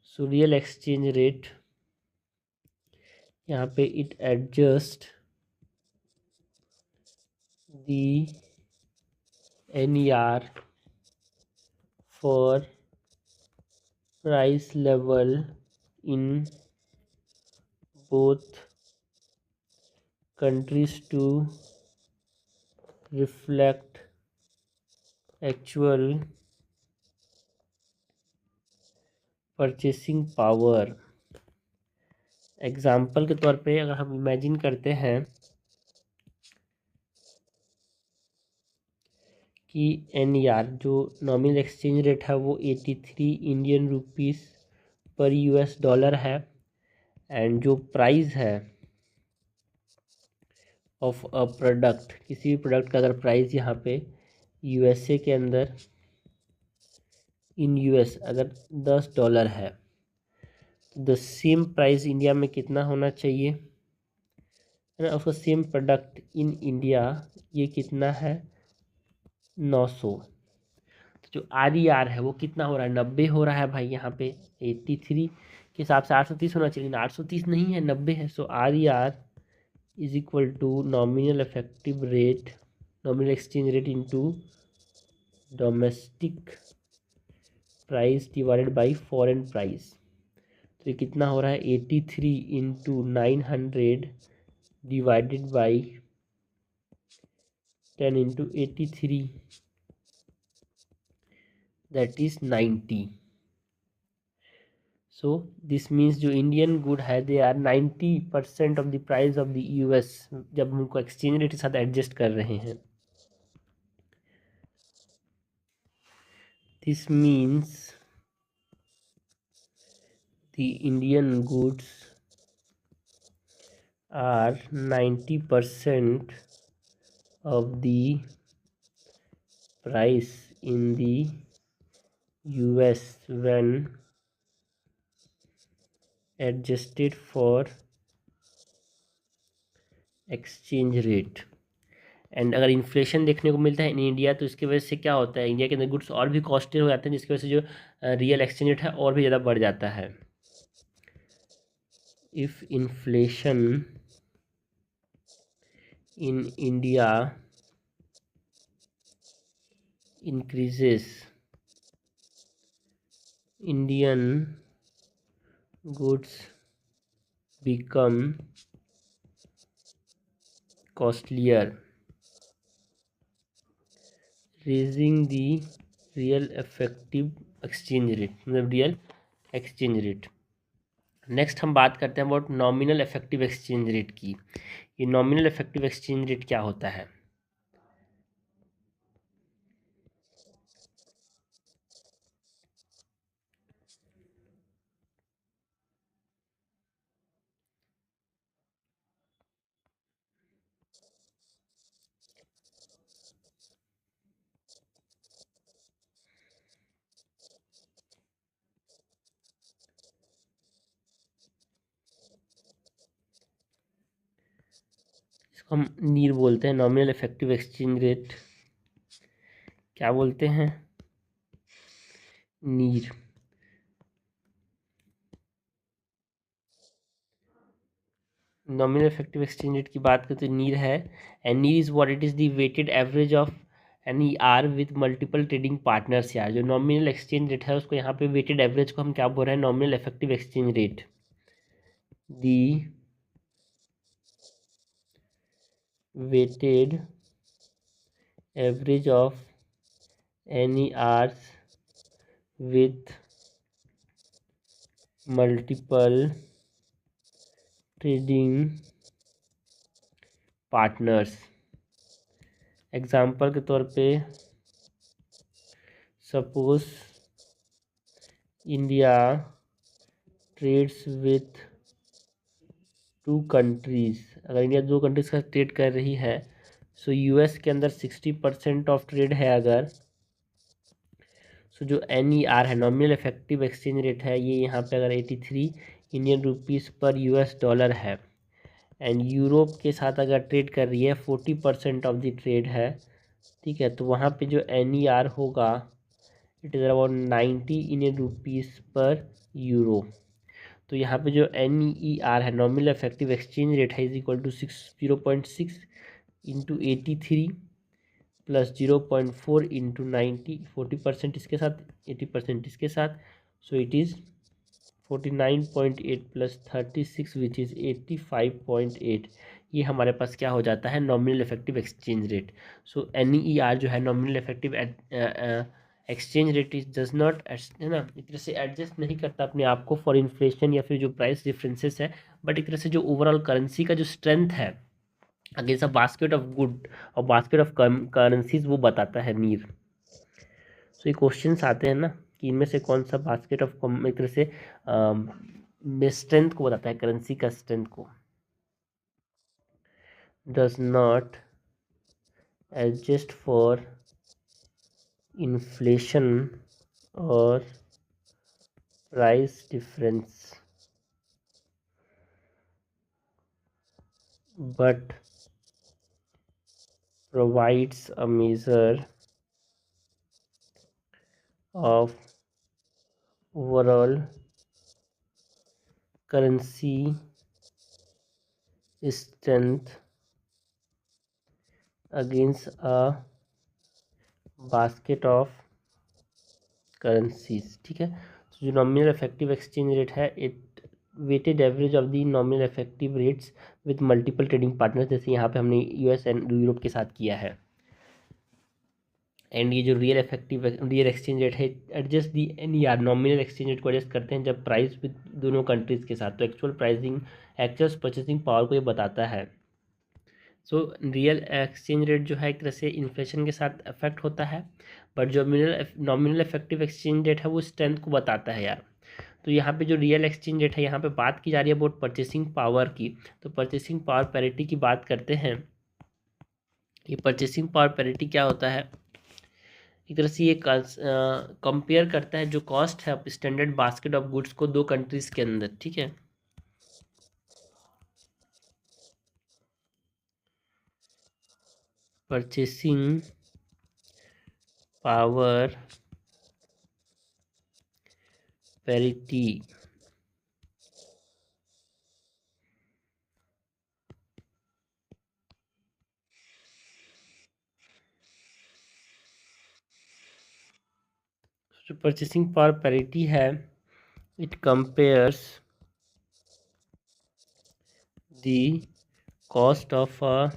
सो रियल एक्सचेंज रेट यहाँ पे it adjust the NER for price level in both countries to reflect actual purchasing power। Example के तौर पे अगर हम इमेजिन करते हैं कि NER जो नॉमिनल एक्सचेंज रेट है वो 83 इंडियन रुपीस पर $, है, एंड जो प्राइस है ऑफ अ प्रोडक्ट, किसी भी प्रोडक्ट का अगर प्राइस यहाँ पे USA के अंदर इन US अगर $10 है, द सेम प्राइस इंडिया में कितना होना चाहिए, है ना। उसका सेम प्रोडक्ट इन इंडिया ये कितना है, 900। तो जो RER है वो कितना हो रहा है, 90 हो रहा है भाई। यहाँ पे 83 के हिसाब से 830 होना चाहिए, 830 नहीं है, 90 है। So RER is equal to nominal effective rate, nominal exchange rate into domestic price divided by foreign price. तो ये कितना हो रहा है, 83 into 900 divided by 10 into 83, that is 90। So this means जो इंडियन गुड है they are 90% of the price of the US, जब हम उनको एक्सचेंज रेट के साथ एडजस्ट कर रहे हैं। This means the Indian goods are 90% of the price in the US when adjusted for exchange rate। And अगर इन्फ्लेशन देखने को मिलता है इन इंडिया तो इसकी वजह से क्या होता है, इंडिया के अंदर गुड्स और भी कॉस्टली हो जाते हैं, जिसकी वजह से जो रियल एक्सचेंज रेट है और भी ज़्यादा बढ़ जाता है। If inflation in India increases, Indian goods become costlier, raising the real effective exchange rate, मतलब रियल एक्सचेंज रेट। नेक्स्ट हम बात करते हैं about nominal effective exchange rate की। ये नॉमिनल इफेक्टिव एक्सचेंज रेट क्या होता है? इसको हम नीर बोलते हैं, नॉमिनल इफेक्टिव एक्सचेंज रेट क्या बोलते हैं? नीर। नॉमिनल इफेक्टिव एक्सचेंज रेट की बात करते नीर है, and NEER is what it is the weighted average of N E R with multiple trading partners. यार जो नॉमिनल एक्सचेंज रेट है उसको यहाँ पे वेटेड एवरेज को हम क्या बोल रहे हैं? Nominal effective exchange rate. The weighted average of N E Rs with multiple trading partners। Example के तौर पे suppose India trades with two countries. अगर इंडिया दो कंट्रीज का ट्रेड कर रही है, सो यूएस के अंदर 60% ऑफ ट्रेड है अगर, सो जो NER है, नॉमिनल इफेक्टिव एक्सचेंज रेट है, ये यहाँ पे अगर 83 इंडियन रुपीज़ पर US डॉलर है, एंड यूरोप के साथ अगर ट्रेड कर रही है 40% ऑफ द ट्रेड है, ठीक है, तो वहाँ पे जो NER होगा it is about 90 Indian rupees पर यूरो। तो यहाँ पे जो NER है, नॉमिनल इफेक्टिव एक्सचेंज रेट है, is equal to 0.6 into 83 plus 0.4 into 90, 40% इसके साथ 80% इसके साथ, so it is 49.8 plus 36 which is 85.8। ये हमारे पास क्या हो जाता है? Nominal effective exchange rate. So NER जो है nominal effective exchange rate is does not, है ना, एक तरह से एडजस्ट नहीं करता अपने आप को फॉर इन्फ्लेशन या फिर जो प्राइस डिफरेंसेस है, बट एक तरह से जो ओवरऑल करेंसी का जो स्ट्रेंथ है against a basket of good और बास्केट ऑफ करेंसीज वो बताता है नीर। सो ये क्वेश्चंस आते हैं ना कि इनमें से कौन सा बास्केट ऑफ एक तरह से में स्ट्रेंथ को बताता है, करेंसी का स्ट्रेंथ को। Does not adjust for inflation और price difference but provides a measure of overall currency strength against a basket of currencies। ठीक है, तो जो नॉमिनल इफेक्टिव एक्सचेंज रेट है, it weighted average of the nominal effective rates with multiple trading partners, जैसे यहाँ पे हमने US and Europe के साथ किया है। एंड ये जो रियल एक्सचेंज रेट है एडजस्ट दी NER, नॉमिनल एक्सचेंज रेट को एडजस्ट करते हैं जब प्राइस विद दोनों कंट्रीज के साथ, तो actual pricing, actual purchasing power को ये बताता है। सो रियल एक्सचेंज रेट जो है एक तरह से इन्फ्लेशन के साथ अफेक्ट होता है, बट जो नॉमिनल इफेक्टिव एक्सचेंज रेट है वो स्ट्रेंथ को बताता है यार। तो यहाँ पे जो रियल एक्सचेंज रेट है, यहाँ पे बात की जा रही है अबाउट परचेसिंग पावर की, तो परचेसिंग पावर पैरिटी की बात करते हैं। ये परचेसिंग पावर पैरिटी क्या होता है? एक तरह से ये कंपेयर करता है जो कॉस्ट है स्टैंडर्ड बास्केट ऑफ गुड्स को दो कंट्रीज के अंदर, ठीक है। परचेसिंग पावर पैरिटी जो परचेसिंग पावर पैरिटी है, it compares the cost of a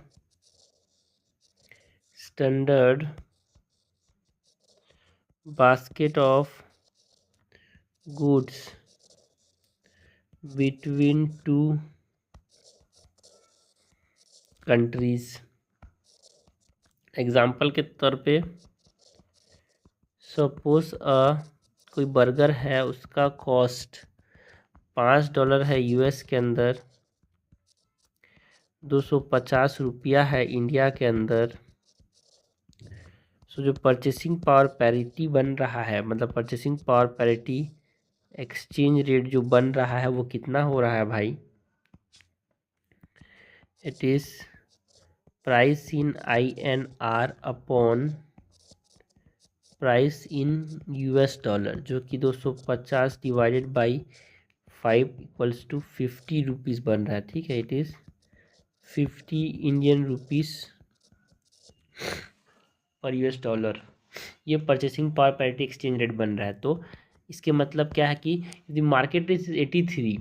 standard basket of goods between two countries। Example के तौर पे सपोज कोई बर्गर है, उसका कॉस्ट $5 है यूएस के अंदर, 250 रुपया है इंडिया के अंदर। सो जो परचेसिंग पावर पैरिटी बन रहा है, मतलब purchasing power parity exchange rate जो बन रहा है वो कितना हो रहा है भाई? It is price in INR upon price in $, जो कि 250 divided by 5 equals to 50 rupees बन रहा है। ठीक है, इट इज़ 50 इंडियन रुपीज़ पर $। ये purchasing power parity exchange rate बन रहा है। तो इसके मतलब क्या है कि यदि मार्केट रेट 83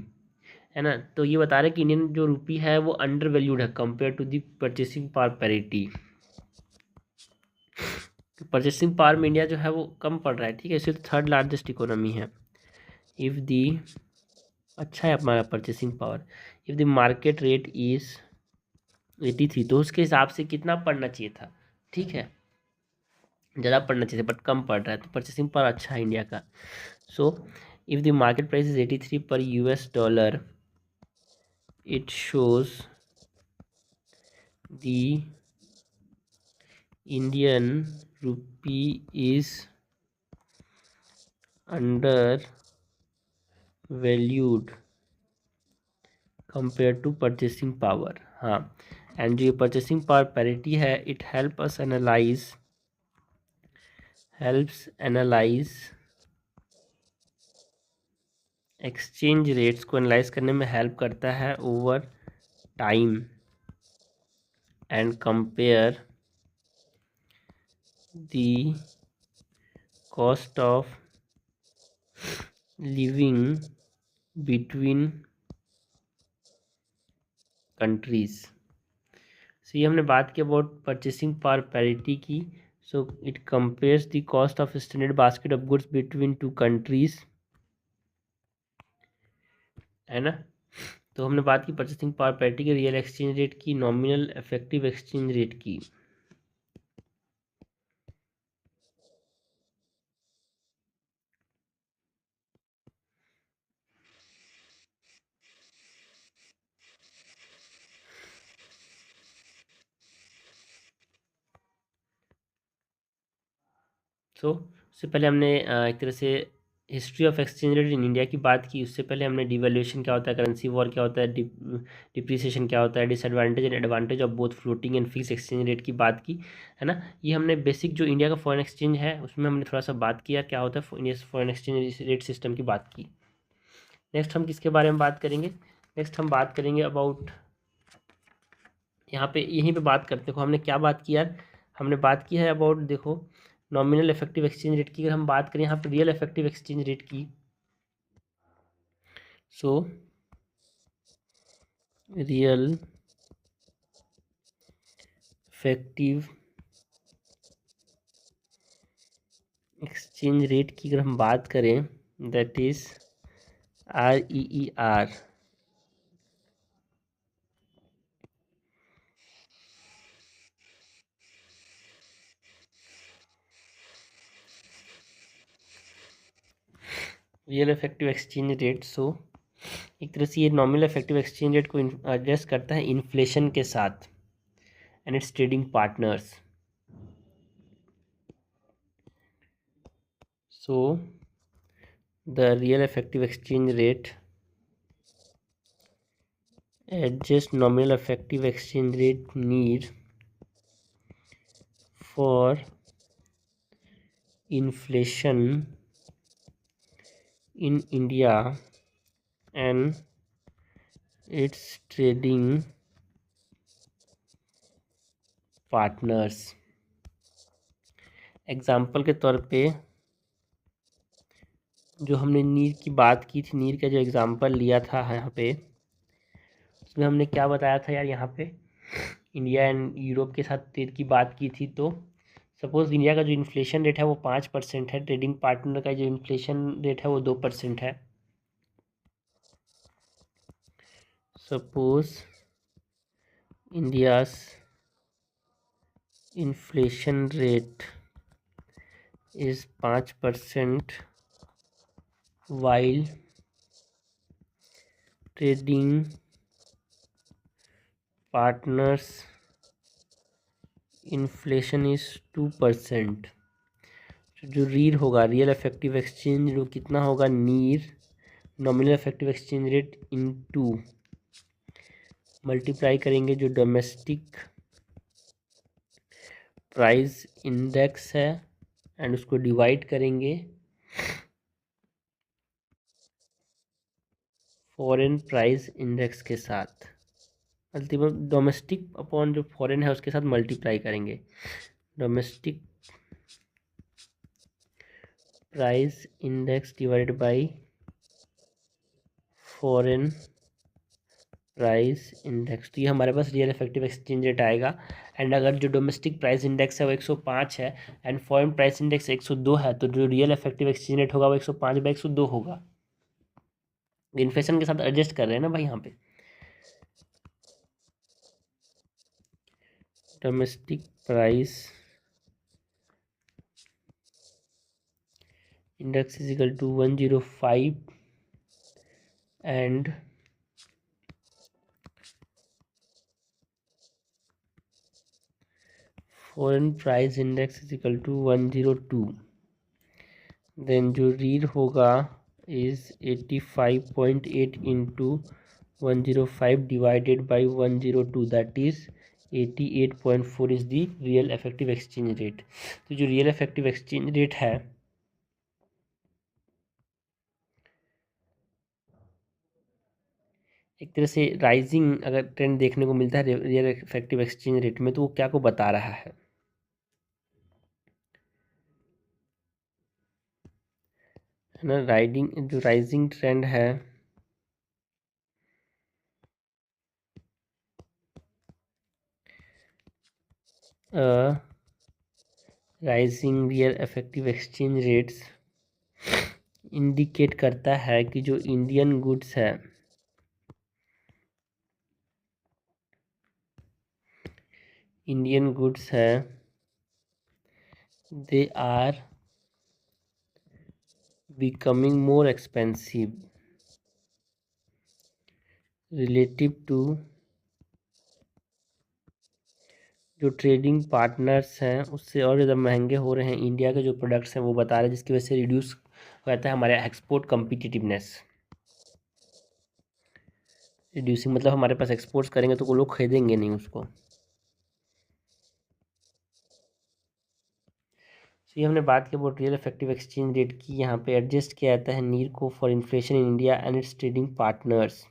है ना, तो ये बता रहे हैं कि इंडियन जो रुपी है वो अंडर वैल्यूड है compare to the purchasing power parity. Purchasing power में इंडिया जो है वो कम पड़ रहा है। ठीक है, इसलिए थर्ड लार्जेस्ट इकोनॉमी है। इफ़ दी अच्छा है हमारा purchasing power, if the market rate is 83, तो उसके हिसाब से कितना पड़ना चाहिए था? ठीक है, ज़्यादा पड़ना चाहिए बट कम पड़ रहा है, तो परचेसिंग पावर अच्छा है इंडिया का। So if the market price is 83 पर $, it shows the Indian rupee is undervalued compare to purchasing power. हाँ, एंड जो ये परचेसिंग पावर पैरिटी है, it helps analyse exchange rates को एनालाइज करने में हेल्प करता है over time and compare the cost of living between countries. So ये हमने बात की अबाउट परचेसिंग पावर पैरिटी की। So it compares the cost of standard basket of goods between two countries, है ना। तो हमने बात की परचेसिंग पावर पैरिटी के, रियल एक्सचेंज रेट की, नॉमिनल इफेक्टिव एक्सचेंज रेट की। सो उससे पहले हमने एक तरह से history of exchange rate in India की बात की। उससे पहले हमने डिवैल्यूएशन क्या होता है, करेंसी वॉर क्या होता है, डिप्रिसिएशन क्या होता है, disadvantage and advantage of both floating and fix exchange rate की बात की, है ना। ये हमने बेसिक जो इंडिया का फॉरेन एक्सचेंज है उसमें हमने थोड़ा सा बात किया क्या होता है India foreign exchange rate system की बात की। नेक्स्ट हम किसके बारे में बात करेंगे? नेक्स्ट हम बात करेंगे अबाउट, यहाँ पे यहीं पे बात करते हो हमने क्या बात की यार, हमने बात की है अबाउट, देखो नॉमिनल इफेक्टिव एक्सचेंज रेट की। अगर हम बात करें यहाँ पे रियल इफेक्टिव एक्सचेंज रेट की, so real effective exchange rate की अगर हम बात करें, that is REER, real effective exchange rate. So एक तरह से ये नॉमिनल इफेक्टिव एक्सचेंज रेट को एडजस्ट करता है इन्फ्लेशन के साथ and its trading partners. So the real effective exchange rate adjust nominal effective exchange rate need for inflation in India and its trading partners। Example के तौर पे जो हमने नीर की बात की थी, नीर का जो एग्जांपल लिया था यहाँ पे, उसमें हमने क्या बताया था यार, यहाँ पे इंडिया एंड यूरोप के साथ ट्रेड की बात की थी। तो सपोज इंडिया का जो इन्फ्लेशन रेट है वो 5% है, ट्रेडिंग पार्टनर का जो इन्फ्लेशन रेट है वो 2% है। Suppose India's inflation rate is 5% while trading partners inflation is 2%। जो रीर होगा, रियल इफेक्टिव एक्सचेंज रेट कितना होगा, नीर nominal effective exchange rate into multiply करेंगे जो डोमेस्टिक प्राइस इंडेक्स है एंड उसको डिवाइड करेंगे फॉरेन प्राइस इंडेक्स के साथ। अल्टीमेट डोमेस्टिक अपॉन जो फॉरेन है उसके साथ मल्टीप्लाई करेंगे। Domestic price index divided by foreign price index, तो ये हमारे पास रियल इफेक्टिव एक्सचेंज रेट आएगा। एंड अगर जो डोमेस्टिक प्राइस इंडेक्स है वो 105 है एंड फॉरेन प्राइस इंडेक्स 102 है, तो जो रियल इफेक्टिव एक्सचेंज रेट होगा वो 105/102 होगा। इन्फ्लेशन के साथ एडजस्ट कर रहे हैं ना भाई यहाँ पे। Domestic price index is equal to 105 and foreign price index is equal to 102। Then जो रीड होगा is 85.8 into 105 divided by 102, that is 88.4 is the real effective exchange rate. तो जो रियल इफेक्टिव एक्सचेंज रेट है एक तरह से rising अगर trend देखने को मिलता है रियल इफेक्टिव एक्सचेंज रेट में, तो वो क्या को बता रहा है ना, जो राइजिंग ट्रेंड है rising real effective exchange rates indicate करता है कि जो इंडियन गुड्स है, इंडियन गुड्स है they are becoming more expensive relative to जो ट्रेडिंग पार्टनर्स हैं उससे और ज़्यादा महंगे हो रहे हैं इंडिया के जो प्रोडक्ट्स हैं, वो बता रहे हैं, जिसकी वजह से रिड्यूस रहता है हमारे एक्सपोर्ट कम्पिटिटिवनेस। रिड्यूसिंग मतलब हमारे पास एक्सपोर्ट्स करेंगे तो वो लोग खरीदेंगे नहीं उसको। तो ये हमने बात की about real effective exchange rate की। यहाँ पे एडजस्ट किया जाता है नीर को for inflation in India and its trading partners.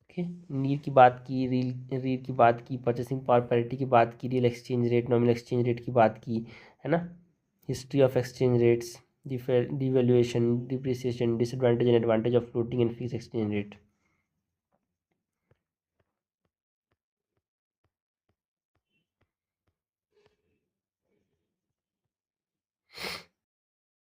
Okay, नीर की बात की, रील की बात की, परचेसिंग पावर पैरिटी की बात की, real exchange rate, nominal exchange rate की बात की, है ना। History of exchange rates, devaluation, depreciation, disadvantage and advantage of floating and fix exchange rate.